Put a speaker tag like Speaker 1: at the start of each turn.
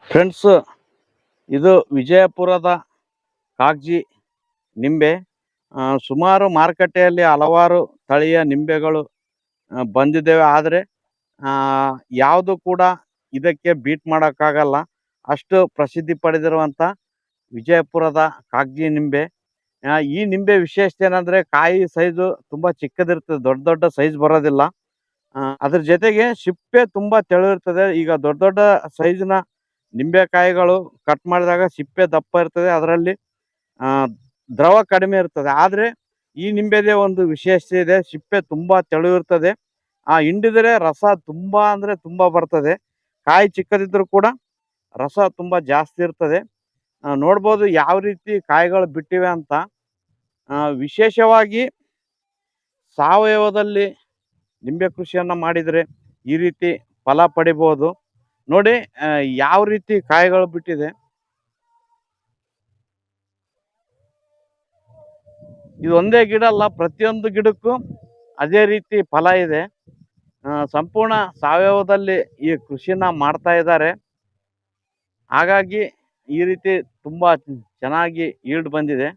Speaker 1: Friends, ಇದು ವಿಜಯಪುರದ ಕಾಗ್ಜಿ ನಿಂಬೆ. ಸುಮಾರು ಮಾರುಕಟ್ಟೆಯಲ್ಲಿ ಹಲವಾರು ತಳಿಯ ನಿಂಬೆಗಳು ಬಂದಿದ್ದೇವೆ. ಆದರೆ ಯಾವುದು ಕೂಡ ಇದಕ್ಕೆ ಬೀಟ್ ಮಾಡೋಕ್ಕಾಗಲ್ಲ. ಅಷ್ಟು ಪ್ರಸಿದ್ಧಿ ಪಡೆದಿರುವಂಥ ವಿಜಯಪುರದ ಕಾಗ್ಜಿ ನಿಂಬೆ. ಈ ನಿಂಬೆ ವಿಶೇಷತೆ ಏನಂದರೆ ಕಾಯಿ ಸೈಜು ತುಂಬ ಚಿಕ್ಕದಿರ್ತದೆ, ದೊಡ್ಡ ದೊಡ್ಡ ಸೈಜ್ ಬರೋದಿಲ್ಲ. ಅದ್ರ ಜೊತೆಗೆ ಸಿಪ್ಪೆ ತುಂಬ ತೆಳು ಇರ್ತದೆ. ಈಗ ದೊಡ್ಡ ದೊಡ್ಡ ಸೈಜಿನ ನಿಂಬೆಕಾಯಿಗಳು ಕಟ್ ಮಾಡಿದಾಗ ಸಿಪ್ಪೆ ದಪ್ಪ ಇರ್ತದೆ, ಅದರಲ್ಲಿ ದ್ರವ ಕಡಿಮೆ ಇರ್ತದೆ. ಆದರೆ ಈ ನಿಂಬೆದೇ ಒಂದು ವಿಶೇಷತೆ ಇದೆ, ಸಿಪ್ಪೆ ತುಂಬ ತೆಳು ಇರ್ತದೆ. ಹಿಂಡಿದರೆ ರಸ ತುಂಬ ಅಂದರೆ ತುಂಬ ಬರ್ತದೆ. ಕಾಯಿ ಚಿಕ್ಕದಿದ್ದರೂ ಕೂಡ ರಸ ತುಂಬ ಜಾಸ್ತಿ ಇರ್ತದೆ. ನೋಡ್ಬೋದು ಯಾವ ರೀತಿ ಕಾಯಿಗಳು ಬಿಟ್ಟಿವೆ ಅಂತ. ವಿಶೇಷವಾಗಿ ಸಾವಯವದಲ್ಲಿ ನಿಂಬೆ ಕೃಷಿಯನ್ನು ಮಾಡಿದರೆ ಈ ರೀತಿ ಫಲ ಪಡಿಬೋದು. ನೋಡಿ ಯಾವ ರೀತಿ ಕಾಯಿಗಳು ಬಿಟ್ಟಿದೆ. ಇದು ಒಂದೇ ಗಿಡ ಅಲ್ಲ, ಪ್ರತಿಯೊಂದು ಗಿಡಕ್ಕೂ ಅದೇ ರೀತಿ ಫಲ ಇದೆ. ಸಂಪೂರ್ಣ ಸಾವಯವದಲ್ಲಿ ಈ ಕೃಷಿನ ಮಾಡ್ತಾ ಇದ್ದಾರೆ. ಹಾಗಾಗಿ ಈ ರೀತಿ ತುಂಬ ಚೆನ್ನಾಗಿ ಈಲ್ಡ್ ಬಂದಿದೆ.